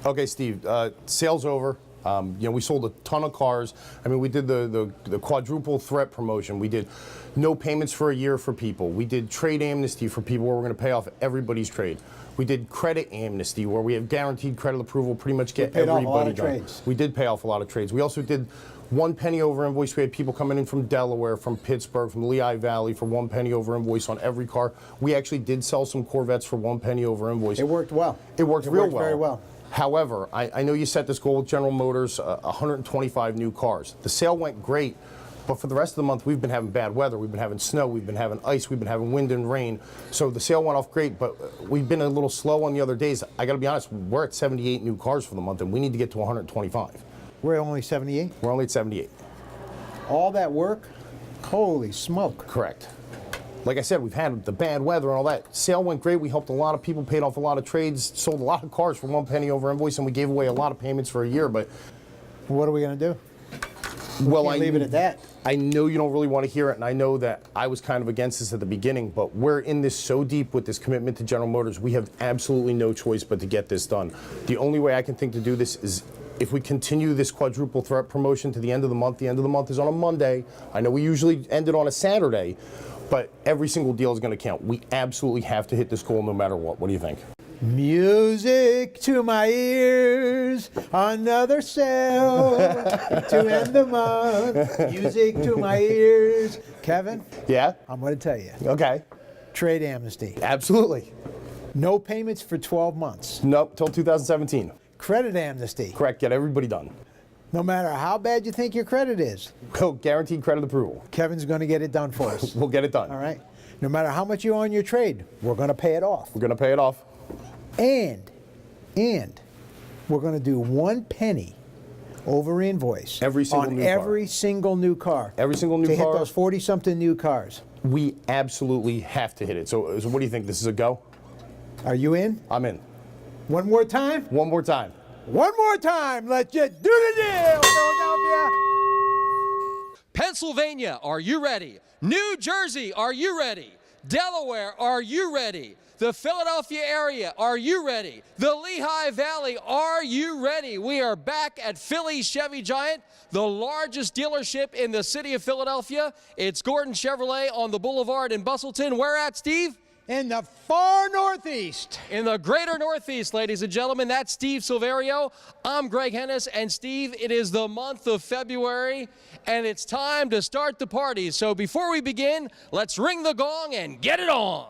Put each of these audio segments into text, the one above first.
Okay, Steve, sale's over. We sold a ton of cars. I mean, we did the quadruple threat promotion. We did no payments for a year for people. We did trade amnesty for people where we're going to pay off everybody's trade. We did credit amnesty where we have guaranteed credit approval, pretty much get everybody done. Trades. We did pay off a lot of trades. We also did 1 penny over invoice. We had people coming in from Delaware, from Pittsburgh, from Lehigh Valley for 1 penny over invoice on every car. We actually did sell some Corvettes for 1 penny over invoice. It worked well. It worked real well. Very well. However, I know you set this goal with General Motors, 125 new cars. The sale went great, but for the rest of the month, we've been having bad weather. We've been having snow, we've been having ice, we've been having wind and rain. So the sale went off great, but we've been a little slow on the other days. I gotta be honest, we're at 78 new cars for the month, and we need to get to 125. We're only 78? We're only at 78. All that work? Holy smoke. Correct. Like I said, we've had the bad weather and all that. Sale went great. We helped a lot of people, paid off a lot of trades, sold a lot of cars for 1 penny over invoice, and we gave away a lot of payments for a year. But what are we going to do? Well, I leave it at that. I know you don't really want to hear it, and I know that I was kind of against this at the beginning, but we're in this so deep with this commitment to General Motors, we have absolutely no choice but to get this done. The only way I can think to do this is if we continue this quadruple threat promotion to the end of the month. The end of the month is on a Monday. I know we usually end it on a Saturday, but every single deal is going to count. We absolutely have to hit this goal no matter what. What do you think? Music to my ears, another sale to end the month. Music to my ears. Kevin? Yeah? I'm going to tell you. Okay. Trade amnesty. Absolutely. No payments for 12 months. Nope, till 2017. Credit amnesty. Correct, get everybody done. No matter how bad you think your credit is. Guaranteed credit approval. Kevin's going to get it done for us. We'll get it done. All right? No matter how much you owe on your trade, we're going to pay it off. We're going to pay it off. And we're going to do 1 penny over invoice every single new car. Every single new car. Every single new car. To hit those 40-something new cars. We absolutely have to hit it. So what do you think? This is a go? Are you in? I'm in. One more time? One more time. One more time. Let's just do the deal, Philadelphia. Pennsylvania, are you ready? New Jersey, are you ready? Delaware, are you ready? The Philadelphia area, are you ready? The Lehigh Valley, are you ready? We are back at Philly Chevy Giant, the largest dealership in the city of Philadelphia. It's Gordon Chevrolet on the Boulevard in Bustleton. Where at, Steve? In the far northeast. In the greater northeast, ladies and gentlemen. That's Steve Silverio. I'm Greg Hennis. And Steve, it is the month of February, and it's time to start the party. So before we begin, let's ring the gong and get it on.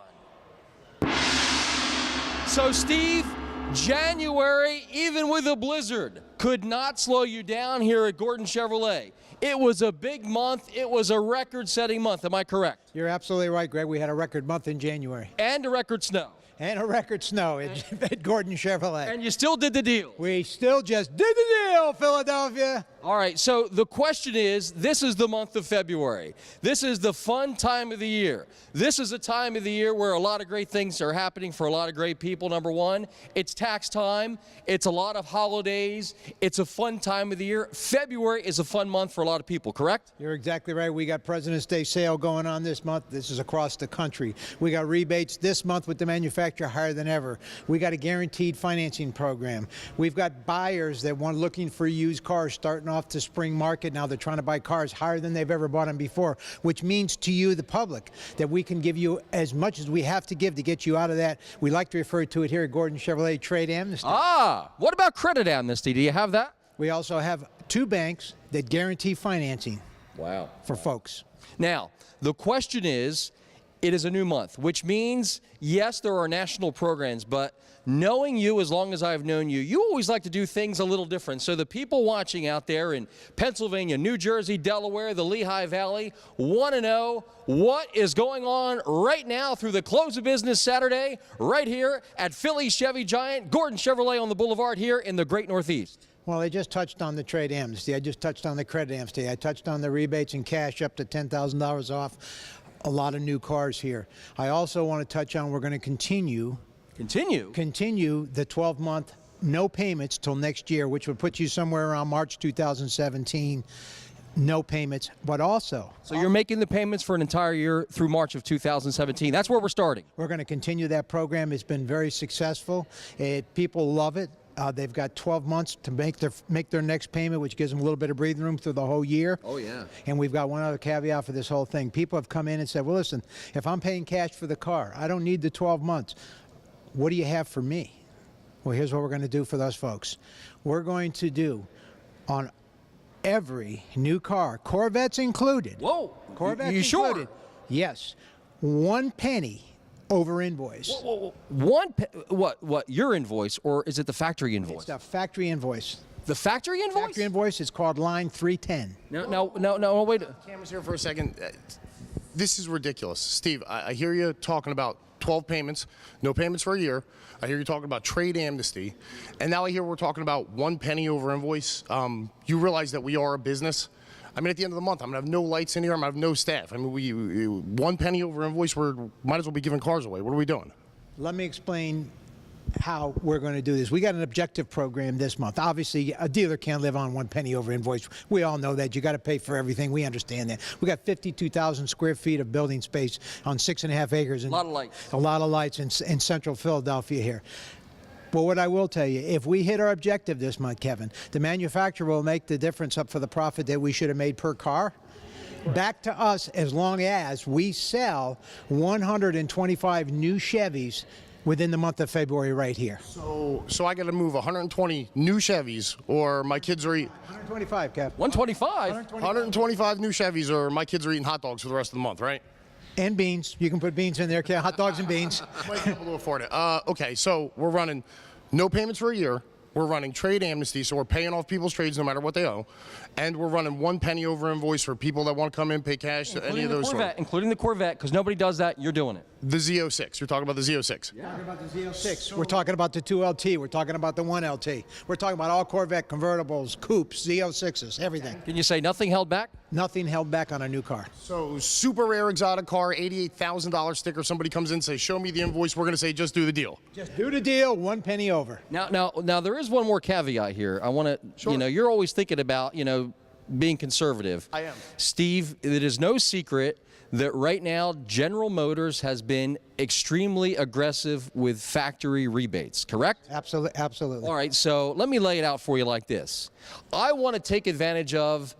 So Steve, January, even with a blizzard, could not slow you down here at Gordon Chevrolet. It was a big month. It was a record-setting month. Am I correct? You're absolutely right, Greg. We had a record month in January. And a record snow. And a record snow at Gordon Chevrolet. And you still did the deal. We still just did the deal, Philadelphia. All right, so the question is, this is the month of February. This is the fun time of the year. This is a time of the year where a lot of great things are happening for a lot of great people. Number one, it's tax time. It's a lot of holidays. It's a fun time of the year. February is a fun month for a lot of people, correct? You're exactly right. We got President's Day sale going on this month. This is across the country. We got rebates this month with the manufacturer higher than ever. We got a guaranteed financing program. We've got buyers that want looking for used cars starting off the spring market. Now they're trying to buy cars higher than they've ever bought them before, which means to you, the public, that we can give you as much as we have to give to get you out of that. We like to refer to it here at Gordon Chevrolet Trade Amnesty. Ah, what about credit amnesty? Do you have that? We also have 2 banks that guarantee financing. Wow. For folks. Now, the question is, it is a new month, which means, yes, there are national programs, but knowing you as long as I've known you, you always like to do things a little different. So the people watching out there in Pennsylvania, New Jersey, Delaware, the Lehigh Valley want to know what is going on right now through the close of business Saturday, right here at Philly Chevy Giant, Gordon Chevrolet on the Boulevard here in the Great Northeast. Well, I just touched on the trade amnesty. I just touched on the credit amnesty. I touched on the rebates and cash up to $10,000 off. A lot of new cars here. I also want to touch on we're going to continue the 12-month no payments till next year, which would put you somewhere around March 2017. No payments, but also. So you're making the payments for an entire year through March of 2017. That's where we're starting. We're going to continue that program. It's been very successful. People love it. They've got 12 months to make their next payment, which gives them a little bit of breathing room through the whole year. Oh, yeah. And we've got one other caveat for this whole thing. People have come in and said, well, listen, if I'm paying cash for the car, I don't need the 12 months. What do you have for me? Well, here's what we're going to do for those folks. We're going to do on every new car, Corvettes included. Whoa. Corvettes you sure? included. Yes. 1 penny over invoice. Whoa. What? Your invoice, or is it the factory invoice? It's the factory invoice. The factory invoice? Factory invoice is called line 310. No, wait. Camera's here for a second. This is ridiculous. Steve, I hear you talking about 12 payments, no payments for a year. I hear you talking about trade amnesty. And now I hear we're talking about 1 penny over invoice. You realize that we are a business. I mean, at the end of the month, I'm going to have no lights in here. I'm going to have no staff. I mean, we 1 penny over invoice, we might as well be giving cars away. What are we doing? Let me explain how we're going to do this. We got an objective program this month. Obviously, a dealer can't live on 1 penny over invoice. We all know that. You got to pay for everything. We understand that. We got 52,000 square feet of building space on 6.5 acres. And a lot of lights. A lot of lights in central Philadelphia here. But what I will tell you, if we hit our objective this month, Kevin, the manufacturer will make the difference up for the profit that we should have made per car back to us, as long as we sell 125 new Chevys within the month of February right here. So I got to move 120 new Chevys, or my kids are eating 125, Kev. 125? 125 new Chevys, or my kids are eating hot dogs for the rest of the month, right? And beans. You can put beans in there, Kev. Hot dogs and beans. Might be able to afford it. Okay, so we're running no payments for a year. We're running trade amnesty, so we're paying off people's trades no matter what they owe. And we're running 1 penny over invoice for people that want to come in, pay cash, any of those sorts. Including the Corvette, because nobody does that. You're doing it. The Z06. You're talking about the Z06. We're talking about the Z06. We're talking about the 2LT. We're talking about the 1LT. We're talking about all Corvette convertibles, coupes, Z06s, everything. Can you say nothing held back? Nothing held back on a new car. So super rare exotic car, $88,000 sticker. Somebody comes in, says, show me the invoice. We're going to say, just do the deal. Just do the deal, 1 penny over. Now, there is one more caveat here. I want to, Sure. You're always thinking about, being conservative. I am. Steve, it is no secret that right now General Motors has been extremely aggressive with factory rebates, correct? Absolutely. All right, so let me lay it out for you like this. I want to take advantage of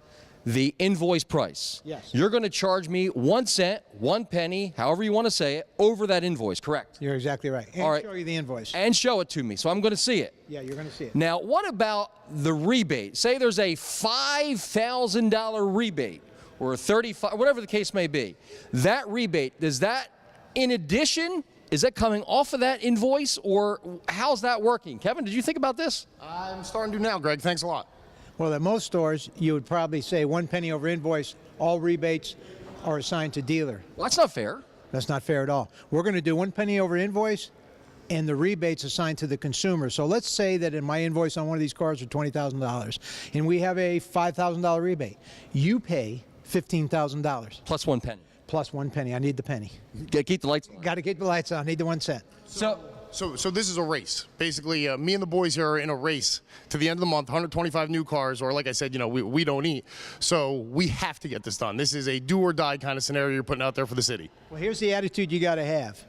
the invoice price. Yes. You're going to charge me 1 cent, 1 penny, however you want to say it, over that invoice, correct? You're exactly right. And All right. show you the invoice. And show it to me, so I'm going to see it. Yeah, you're going to see it. Now, what about the rebate? Say there's a $5,000 rebate or $35,000, whatever the case may be. That rebate, is that in addition? Is that coming off of that invoice, or how's that working? Kevin, did you think about this? I'm starting to now, Greg. Thanks a lot. Well, at most stores, you would probably say 1 penny over invoice, all rebates are assigned to dealer. Well, that's not fair. That's not fair at all. We're going to do 1 penny over invoice, and the rebates assigned to the consumer. So let's say that in my invoice on one of these cars are $20,000, and we have a $5,000 rebate. You pay $15,000. Plus 1 penny. Plus 1 penny. I need the penny. Gotta keep the lights on. Got to keep the lights on. Need the 1 cent. So this is a race. Basically, me and the boys here are in a race to the end of the month, 125 new cars, or like I said, we don't eat. So we have to get this done. This is a do or die kind of scenario you're putting out there for the city. Well, here's the attitude you got to have.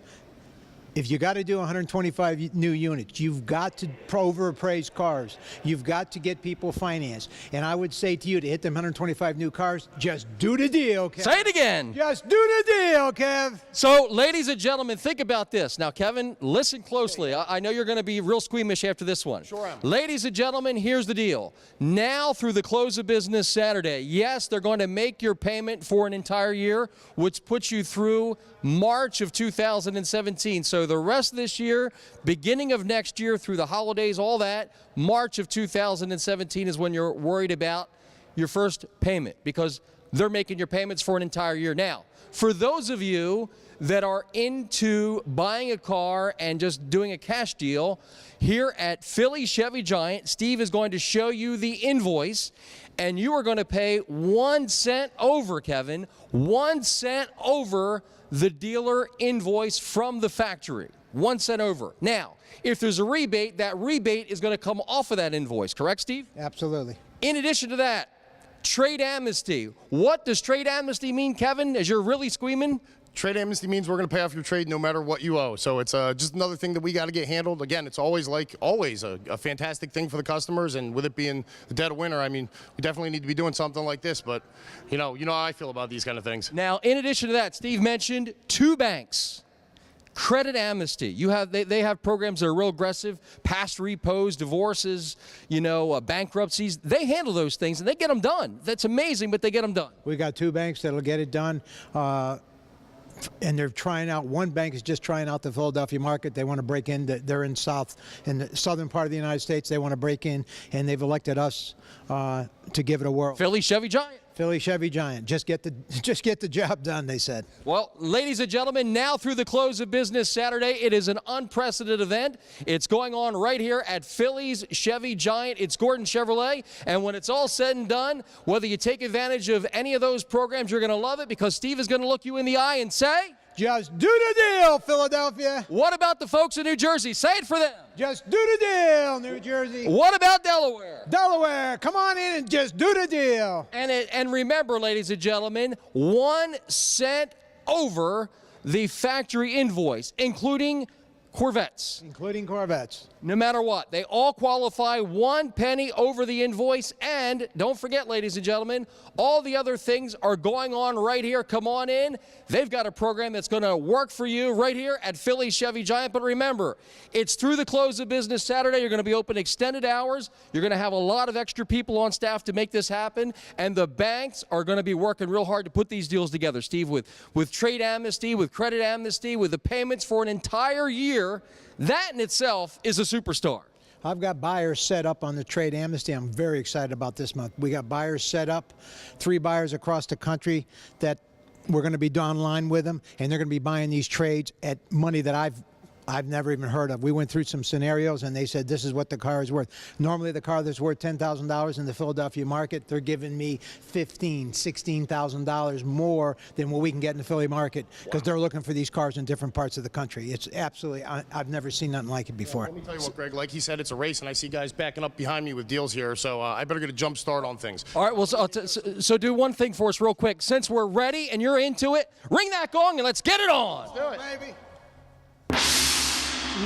If you got to do 125 new units, you've got to overappraise cars. You've got to get people financed. And I would say to you, to hit them 125 new cars, just do the deal, Kev. Say it again. Just do the deal, Kev. So, ladies and gentlemen, think about this. Now, Kevin, listen closely. I know you're going to be real squeamish after this one. Sure am. Ladies and gentlemen, here's the deal. Now, through the close of business Saturday, yes, they're going to make your payment for an entire year, which puts you through March of 2017. So the rest of this year, beginning of next year, through the holidays, all that, March of 2017 is when you're worried about your first payment, because they're making your payments for an entire year. Now, for those of you that are into buying a car and just doing a cash deal, here at Philly Chevy Giant, Steve is going to show you the invoice, and you are going to pay 1 cent over, Kevin, 1 cent over the dealer invoice from the factory. 1 cent over. Now, if there's a rebate, that rebate is going to come off of that invoice, correct, Steve? Absolutely. In addition to that, trade amnesty. What does trade amnesty mean, Kevin, as you're really squeaming? trade amnesty means we're going to pay off your trade no matter what you owe. So it's just another thing that we got to get handled. Again, it's always a fantastic thing for the customers, and with it being the dead of winter, I mean, we definitely need to be doing something like this. But you know how I feel about these kind of things. Now, in addition to that, Steve mentioned 2 banks. Credit amnesty. They have programs that are real aggressive. Past repos, divorces, bankruptcies. They handle those things and they get them done. That's amazing, but they get them done. We got 2 banks that'll get it done. And they're trying out. One bank is just trying out the Philadelphia market. They want to break in. They're in the southern part of the United States. They want to break in, and they've elected us to give it a whirl. Philly Chevy Giant. Philly Chevy Giant. Just get the job done, they said. Well, ladies and gentlemen, now through the close of business Saturday, it is an unprecedented event. It's going on right here at Philly's Chevy Giant. It's Gordon Chevrolet, and when it's all said and done, whether you take advantage of any of those programs, you're going to love it because Steve is going to look you in the eye and say, just do the deal, Philadelphia. What about the folks in New Jersey? Say it for them. Just do the deal, New Jersey. What about Delaware? Delaware, come on in and just do the deal. And remember, ladies and gentlemen, 1 cent over the factory invoice, including Corvettes. Including Corvettes. No matter what, they all qualify 1 penny over the invoice. And don't forget, ladies and gentlemen, all the other things are going on right here. Come on in. They've got a program that's going to work for you right here at Philly Chevy Giant. But remember, it's through the close of business Saturday. You're going to be open extended hours. You're going to have a lot of extra people on staff to make this happen. And the banks are going to be working real hard to put these deals together, Steve, with trade amnesty, with credit amnesty, with the payments for an entire year. That in itself is a superstar. I've got buyers set up on the trade amnesty. I'm very excited about this month. We got buyers set up, 3 buyers across the country that we're going to be online with them, and they're going to be buying these trades at money that I've never even heard of. We went through some scenarios, and they said this is what the car is worth. Normally, the car that's worth $10,000 in the Philadelphia market, they're giving me $15,000, $16,000 more than what we can get in the Philly market because they're looking for these cars in different parts of the country. It's absolutely, I've never seen nothing like it before. Let me tell you what, Greg, like he said, it's a race, and I see guys backing up behind me with deals here, so I better get a jump start on things. All right, well, so do one thing for us real quick. Since we're ready and you're into it, ring that gong and let's get it on. Let's do it. Baby.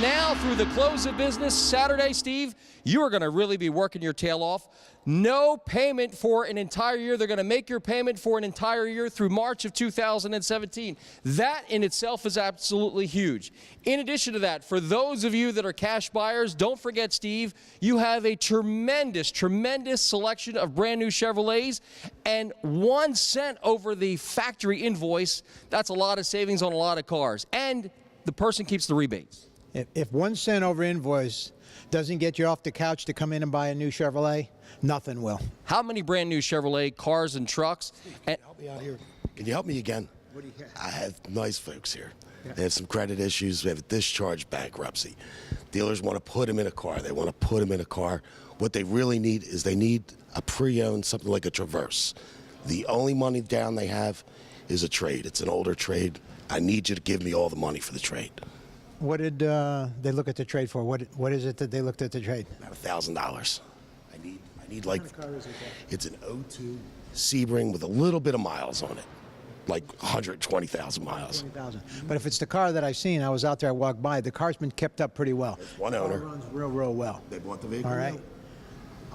Now through the close of business Saturday, Steve, you are going to really be working your tail off. No payment for an entire year. They're going to make your payment for an entire year through March of 2017. That in itself is absolutely huge. In addition to that, for those of you that are cash buyers, don't forget, Steve, you have a tremendous, tremendous selection of brand new Chevrolets, and 1 cent over the factory invoice, that's a lot of savings on a lot of cars. And the person keeps the rebates. If 1 cent over invoice doesn't get you off the couch to come in and buy a new Chevrolet, nothing will. How many brand new Chevrolet cars and trucks? Can you help me out here? Can you help me again? What do you have? I have nice folks here. They have some credit issues. We have a discharge bankruptcy. Dealers want to put them in a car. They want to put them in a car. What they really need is they need a pre-owned, something like a Traverse. The only money down they have is a trade. It's an older trade. I need you to give me all the money for the trade. What did they look at the trade for? What is it that they looked at the trade? About $1,000. I need like, What kind of car is it? it's an 02 Sebring with a little bit of miles on it, like 120,000 miles. 20,000. But if it's the car that I've seen, I was out there, I walked by, the car's been kept up pretty well. One owner. The car runs real well. They bought the vehicle. All right.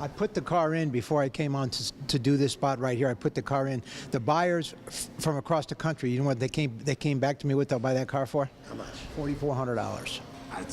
I put the car in before I came on to do this spot right here. I put the car in. The buyers from across the country, you know what they came back to me with? They'll buy that car for? How much? $4,400.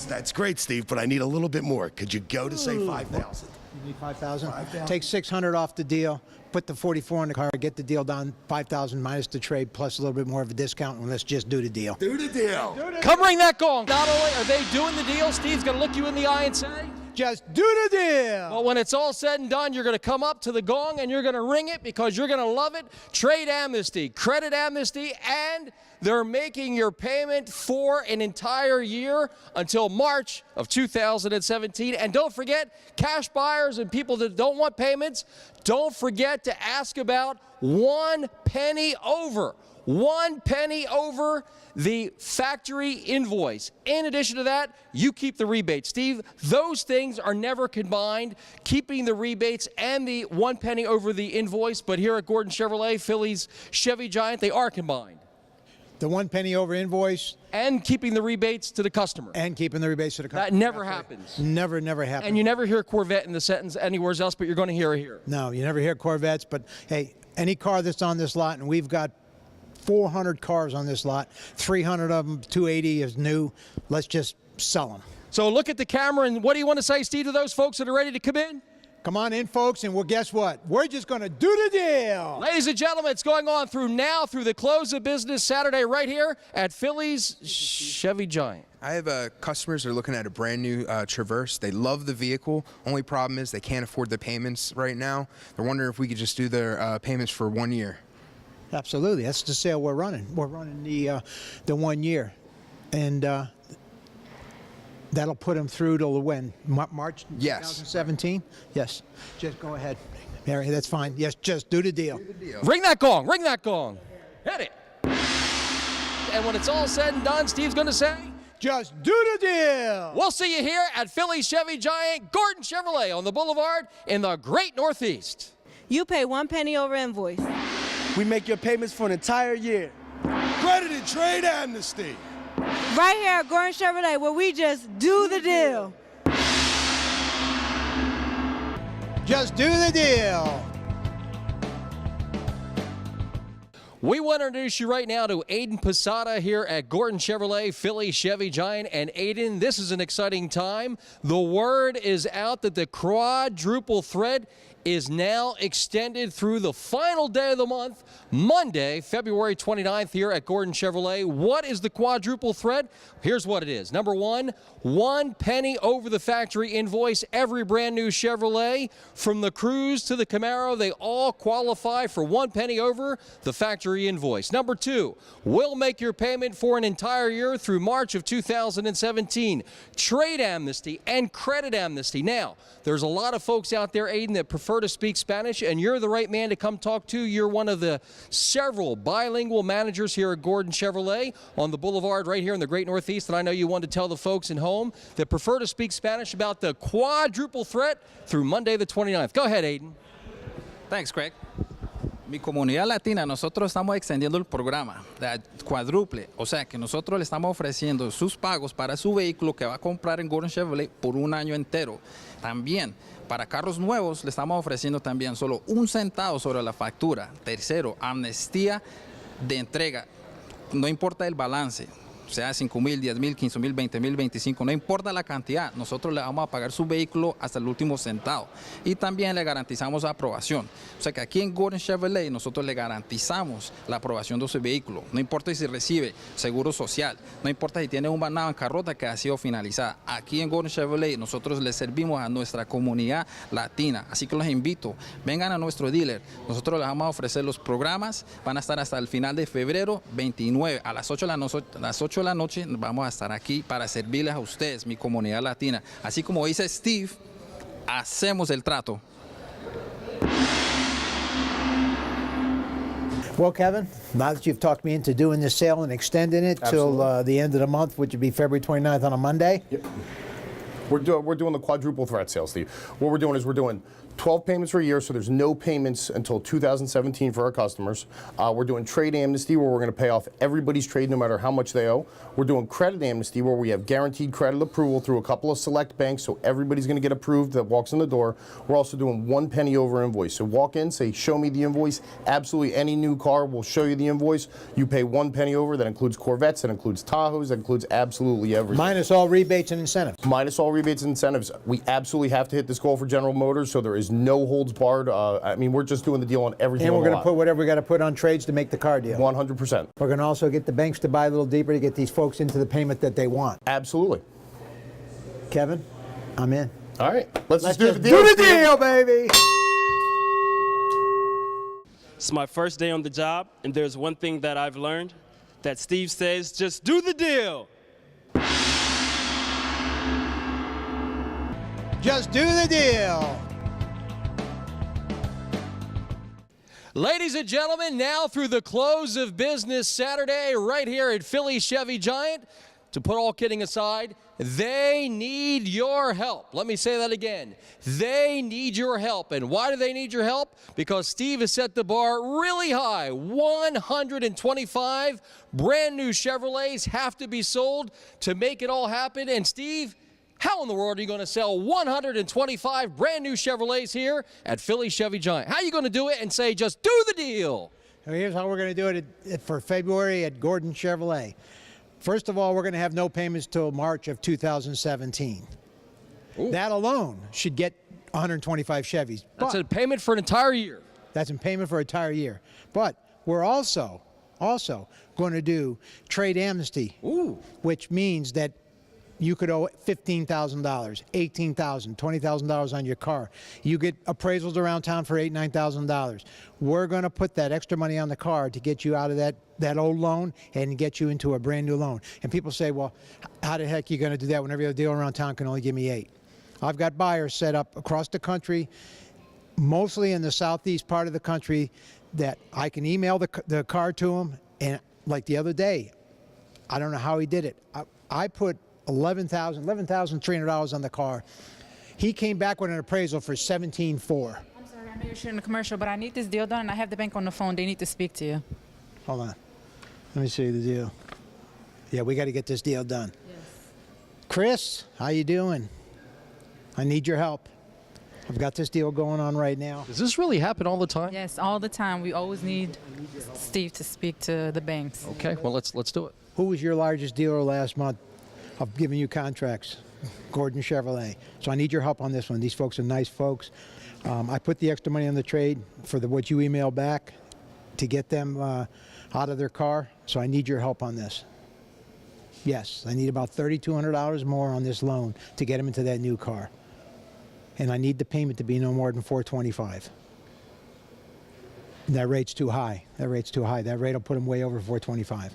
That's great, Steve, but I need a little bit more. Could you go to say 5,000? You need 5,000? 5,000. Take 600 off the deal. Put the 44 in the car. Get the deal down. 5,000 minus the trade plus a little bit more of a discount, and let's just do the deal. Do the deal. Come ring that gong. Not only are they doing the deal, Steve's going to look you in the eye and say, Just do the deal. well, when it's all said and done, you're going to come up to the gong and you're going to ring it because you're going to love it. Trade amnesty, credit amnesty, and they're making your payment for an entire year until March of 2017. And don't forget, cash buyers and people that don't want payments, don't forget to ask about 1 penny over. 1 penny over the factory invoice. In addition to that, you keep the rebate. Steve, those things are never combined, keeping the rebates and the 1 penny over the invoice. But here at Gordon Chevrolet, Philly's Chevy Giant, they are combined. The 1 penny over invoice. And keeping the rebates to the customer. And keeping the rebates to the customer. That never happens. Never happens. And you never hear Corvette in the sentence anywhere else, but you're going to hear it here. No, you never hear Corvettes, but hey, any car that's on this lot, and we've got 400 cars on this lot, 300 of them, 280 is new. Let's just sell them. So look at the camera, and what do you want to say, Steve, to those folks that are ready to come in? Come on in, folks, and well, guess what? We're just going to do the deal. Ladies and gentlemen, it's going on through the close of business Saturday right here at Philly's Chevy Giant. I have customers that are looking at a brand new Traverse. They love the vehicle. Only problem is they can't afford the payments right now. They're wondering if we could just do their payments for 1 year. Absolutely. That's the sale we're running. We're running the 1 year. And that'll put them through till when? March 2017? Yes. Just go ahead. Mary, that's fine. Yes, just do the deal. Ring that gong. Ring that gong. Hit it. And when it's all said and done, Steve's going to say, just do the deal. We'll see you here at Philly's Chevy Giant, Gordon Chevrolet on the Boulevard in the Great Northeast. You pay 1 penny over invoice. We make your payments for an entire year. Credit and trade amnesty. Right here at Gordon Chevrolet, where we just do the deal. Just do the deal. We want to introduce you right now to Aiden Posada here at Gordon Chevrolet, Philly Chevy Giant. And Aiden, this is an exciting time. The word is out that the quadruple threat is now extended through the final day of the month, Monday, February 29th here at Gordon Chevrolet. What is the quadruple threat? Here's what it is. Number one, 1 penny over the factory invoice. Every brand new Chevrolet, from the Cruze to the Camaro, they all qualify for 1 penny over the factory invoice. Number two, we'll make your payment for an entire year through March of 2017. Trade amnesty and credit amnesty. Now, there's a lot of folks out there, Aiden, that prefer to speak Spanish, and you're the right man to come talk to. You're one of the several bilingual managers here at Gordon Chevrolet on the Boulevard right here in the Great Northeast, and I know you want to tell the folks at home that prefer to speak Spanish about the quadruple threat through Monday the 29th. Go ahead, Aiden. Thanks, Craig. Mi comunidad latina, nosotros estamos extendiendo el programa de cuádruple, o sea que nosotros le estamos ofreciendo sus pagos para su vehículo que va a comprar en Gordon Chevrolet por un año entero. También, para carros nuevos, le estamos ofreciendo también solo 1 centavo sobre la factura. Tercero, amnistía de entrega, no importa el balance. Sea 5,000, 10,000, 15,000, 20,000, 25, no importa la cantidad, nosotros le vamos a pagar su vehículo hasta el último centavo. Y también le garantizamos aprobación. O sea que aquí en Gordon Chevrolet nosotros le garantizamos la aprobación de su vehículo. No importa si recibe seguro social, no importa si tiene una bancarrota que ha sido finalizada. Aquí en Gordon Chevrolet nosotros le servimos a nuestra comunidad latina. Así que los invito, vengan a nuestro dealer. Nosotros les vamos a ofrecer los programas, van a estar hasta el final de febrero 29 a las 8 de la noche vamos a estar aquí para servirles a ustedes, mi comunidad latina. Así como dice Steve, hacemos el trato. Well, Kevin, now that you've talked me into doing this sale and extending it till the end of the month, which would be February 29th on a Monday. Yep. We're doing the quadruple threat sale, Steve. What we're doing is we're doing 12 payments for a year, so there's no payments until 2017 for our customers. We're doing trade amnesty, where we're going to pay off everybody's trade no matter how much they owe. We're doing credit amnesty, where we have guaranteed credit approval through a couple of select banks, so everybody's going to get approved that walks in the door. We're also doing 1 penny over invoice. So walk in, say, show me the invoice. Absolutely any new car, we'll show you the invoice. You pay 1 penny over. That includes Corvettes, that includes Tahoes, that includes absolutely everything. Minus all rebates and incentives. Minus all rebates and incentives. We absolutely have to hit this goal for General Motors, so there is no holds barred. I mean, we're just doing the deal on everything. And we're going to put whatever we got to put on trades to make the car deal. 100%. We're going to also get the banks to buy a little deeper to get these folks into the payment that they want. Absolutely. Kevin, I'm in. All right. Let's just do the deal, baby. It's my first day on the job, and there's one thing that I've learned, that Steve says, just do the deal. Just do the deal. Ladies and gentlemen, now through the close of business Saturday right here at Philly Chevy Giant, to put all kidding aside, they need your help. Let me say that again. They need your help. And why do they need your help? Because Steve has set the bar really high. 125 brand new Chevrolets have to be sold to make it all happen. And Steve, how in the world are you going to sell 125 brand new Chevrolets here at Philly Chevy Giant? How are you going to do it and say, just do the deal? Here's how we're going to do it for February at Gordon Chevrolet. First of all, we're going to have no payments till March of 2017. Ooh. That alone should get 125 Chevys. That's a payment for an entire year. That's in payment for an entire year. But we're also going to do trade amnesty, Ooh. which means that you could owe $15,000, $18,000, $20,000 on your car. You get appraisals around town for $8,000, $9,000. We're going to put that extra money on the car to get you out of that old loan and get you into a brand new loan. And people say, well, how the heck are you going to do that when every other dealer around town can only give me 8? I've got buyers set up across the country, mostly in the southeast part of the country, that I can email the car to them. And like the other day, I don't know how he did it. I put $11,300 on the car. He came back with an appraisal for $17,400. I'm sorry, I know you're shooting a commercial, but I need this deal done, and I have the bank on the phone. They need to speak to you. Hold on. Let me see the deal. Yeah, we got to get this deal done. Yes. Chris, how you doing? I need your help. I've got this deal going on right now. Does this really happen all the time? Yes, all the time. We always need Steve to speak to the banks. Okay, well, let's do it. Who was your largest dealer last month of giving you contracts? Gordon Chevrolet. So I need your help on this one. These folks are nice folks. I put the extra money on the trade for what you email back to get them out of their car. So I need your help on this. Yes, I need about $3,200 more on this loan to get them into that new car. And I need the payment to be no more than $425. That rate's too high. That rate's too high. That rate will put them way over $425.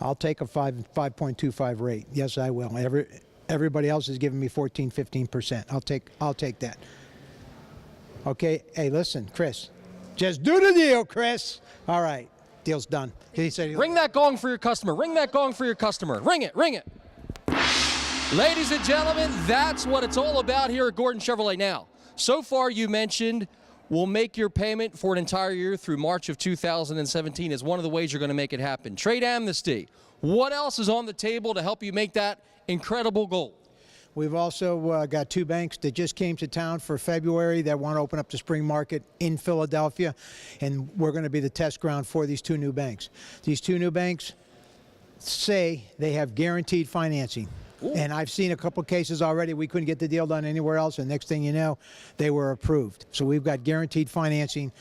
I'll take a 5.25 rate. Yes, I will. Everybody else is giving me 14, 15%. I'll take that. Okay. Hey, listen, Chris. Just do the deal, Chris. All right. Deal's done. He said Ring that gong for your customer. Ring that gong for your customer. Ring it. Ring it. Ladies and gentlemen, that's what it's all about here at Gordon Chevrolet. Now, so far you mentioned we'll make your payment for an entire year through March of 2017 as one of the ways you're going to make it happen. Trade amnesty. What else is on the table to help you make that incredible goal? We've also got 2 banks that just came to town for February that want to open up the spring market in Philadelphia, and we're going to be the test ground for these 2 new banks. These 2 new banks say they have guaranteed financing. Ooh. And I've seen a couple cases already. We couldn't get the deal done anywhere else, and next thing you know, they were approved. So we've got guaranteed financing.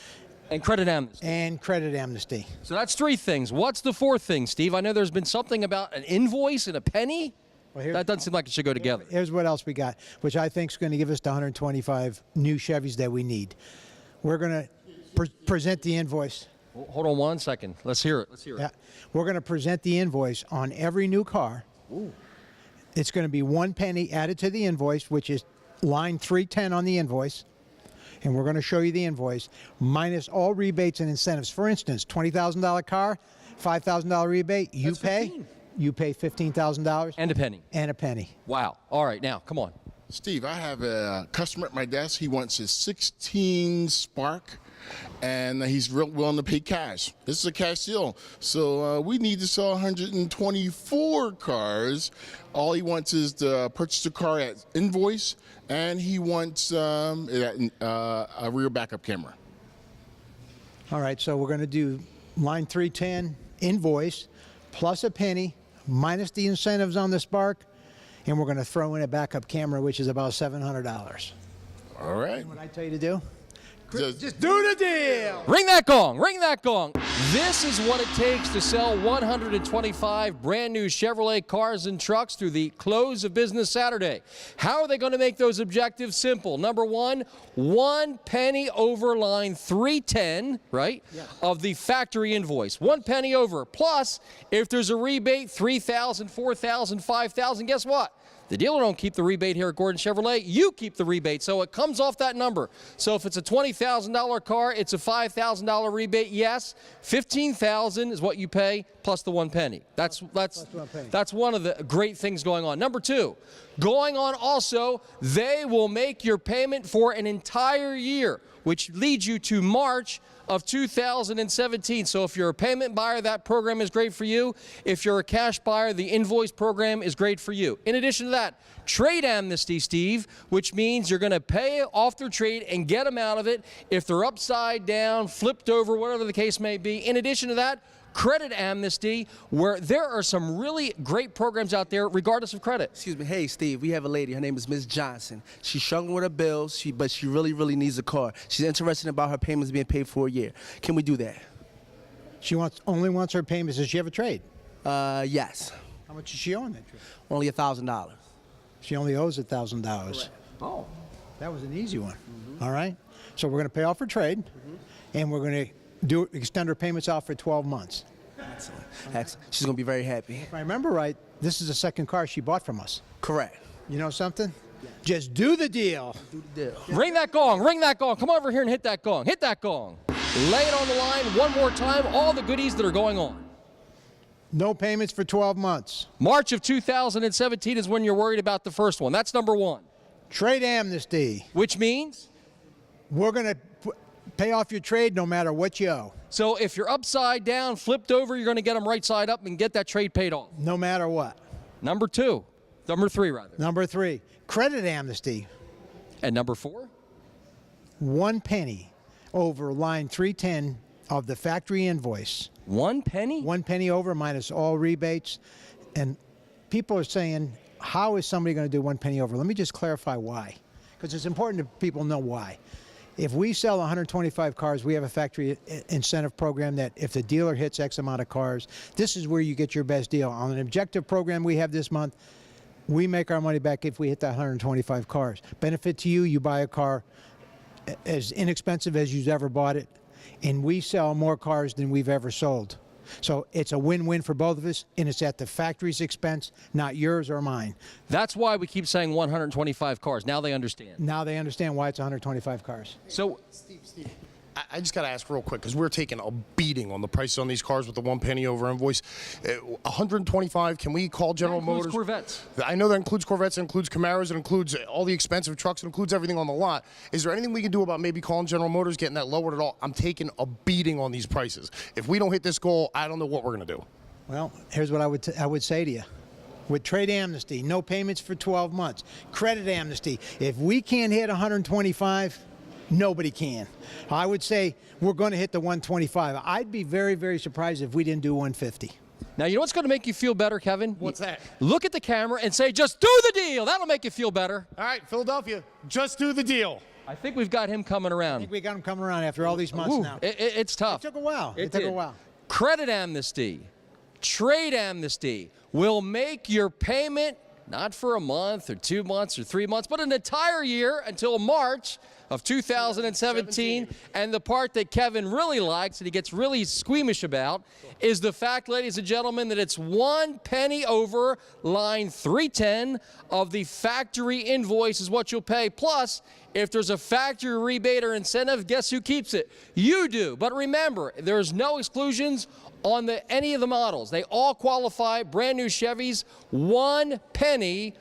And credit amnesty. And credit amnesty. So that's 3 things. What's the 4th thing, Steve? I know there's been something about an invoice and a penny. Well, that doesn't seem like it should go together. Here's what else we got, which I think is going to give us the 125 new Chevys that we need. We're going to present the invoice. Hold on 1 second. Let's hear it. Yeah. We're going to present the invoice on every new car. Ooh. It's going to be 1 penny added to the invoice, which is line 310 on the invoice. And we're going to show you the invoice, minus all rebates and incentives. For instance, $20,000 car, $5,000 rebate, you pay $15,000. And a penny. And a penny. Wow. All right, now, come on. Steve, I have a customer at my desk. He wants his 16 Spark, and he's willing to pay cash. This is a cash deal. So we need to sell 124 cars. All he wants is to purchase the car at invoice, and he wants a rear backup camera. All right, so we're going to do line 310, invoice, plus a penny, minus the incentives on the Spark, and we're going to throw in a backup camera, which is about $700. All right. What I tell you to do? Just do the deal. Ring that gong. Ring that gong. This is what it takes to sell 125 brand new Chevrolet cars and trucks through the close of business Saturday. How are they going to make those objectives simple? Number 1, 1 penny over line 310, right, of the factory invoice. 1 penny over. Plus, if there's a rebate, $3,000, $4,000, $5,000, guess what? The dealer don't keep the rebate here at Gordon Chevrolet. You keep the rebate, so it comes off that number. So if it's a $20,000 car, it's a $5,000 rebate. Yes, $15,000 is what you pay plus the 1 penny. That's one of the great things going on. Number two, going on also, they will make your payment for an entire year, which leads you to March of 2017. So if you're a payment buyer, that program is great for you. If you're a cash buyer, the invoice program is great for you. In addition to that, trade amnesty, Steve, which means you're going to pay off their trade and get them out of it if they're upside down, flipped over, whatever the case may be. In addition to that, credit amnesty, where there are some really great programs out there regardless of credit. Excuse me. Hey, Steve, we have a lady. Her name is Ms. Johnson. She's struggling with her bills, but she really needs a car. She's interested about her payments being paid for a year. Can we do that? She only wants her payments. Does she have a trade? Yes. How much is she owing that trade? Only $1,000. She only owes $1,000. Oh. That was an easy one. All right. So we're going to pay off her trade, and we're going to extend her payments out for 12 months. Excellent. Excellent. She's going to be very happy. If I remember right, this is the second car she bought from us. Correct. You know something? Just do the deal. Do the deal. Ring that gong, ring that gong. Come over here and hit that gong. Hit that gong. Lay it on the line one more time, all the goodies that are going on. No payments for 12 months. March of 2017 is when you're worried about the first one. That's number one. Trade amnesty. Which means? We're going to pay off your trade no matter what you owe. So if you're upside down, flipped over, you're going to get them right side up and get that trade paid off. No matter what. Number three, rather. Number three, credit amnesty. And number four? 1 penny over line 310 of the factory invoice. 1 penny? 1 penny over minus all rebates. And people are saying, how is somebody going to do 1 penny over? Let me just clarify why. Because it's important that people know why. If we sell 125 cars, we have a factory incentive program that if the dealer hits X amount of cars, this is where you get your best deal. On an objective program we have this month, we make our money back if we hit that 125 cars. Benefit to you, you buy a car as inexpensive as you've ever bought it, and we sell more cars than we've ever sold. So it's a win-win for both of us, and it's at the factory's expense, not yours or mine. That's why we keep saying 125 cars. Now they understand. Now they understand why it's 125 cars. So, Steve, I just got to ask real quick, because we're taking a beating on the prices on these cars with the 1 penny over invoice. 125, can we call General Motors? That includes Corvettes. I know that includes Corvettes, it includes Camaros, it includes all the expensive trucks, it includes everything on the lot. Is there anything we can do about maybe calling General Motors, getting that lowered at all? I'm taking a beating on these prices. If we don't hit this goal, I don't know what we're going to do. Well, here's what I would say to you. With trade amnesty, no payments for 12 months. Credit amnesty, if we can't hit 125, nobody can. I would say we're going to hit the 125. I'd be very surprised if we didn't do 150. Now, you know what's going to make you feel better, Kevin? What's that? Look at the camera and say, just do the deal. That'll make you feel better. All right, Philadelphia, just do the deal. I think we've got him coming around. I think we got him coming around after all these months now. It's tough. It took a while. It took did. a while. Credit amnesty, trade amnesty will make your payment not for a month or 2 months or 3 months, but an entire year until March of 2017. And the part that Kevin really likes and he gets really squeamish about is the fact, ladies and gentlemen, that it's 1 penny over line 310 of the factory invoice is what you'll pay. Plus, if there's a factory rebate or incentive, guess who keeps it? You do. But remember, there's no exclusions on any of the models. They all qualify. Brand new Chevys, 1 penny,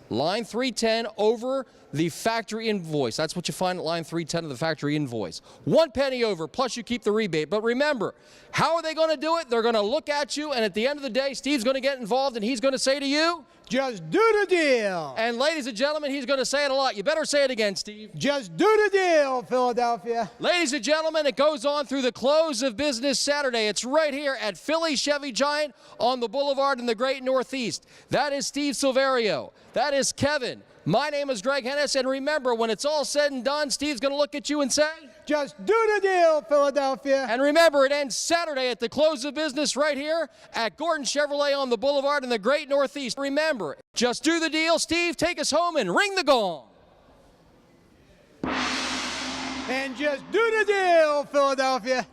line 310 over the factory invoice. That's what you find at line 310 of the factory invoice. 1 penny over, plus you keep the rebate. But remember, how are they going to do it? They're going to look at you, and at the end of the day, Steve's going to get involved, and he's going to say to you, just do the deal. And ladies and gentlemen, he's going to say it a lot. You better say it again, Steve. Just do the deal, Philadelphia. Ladies and gentlemen, it goes on through the close of business Saturday. It's right here at Philly Chevy Giant on the Boulevard in the Great Northeast. That is Steve Silverio. That is Kevin. My name is Greg Hennis, and remember, when it's all said and done, Steve's going to look at you and say, just do the deal, Philadelphia. And remember, it ends Saturday at the close of business right here at Gordon Chevrolet on the Boulevard in the Great Northeast. Remember, just do the deal. Steve, take us home and ring the gong. And just do the deal, Philadelphia.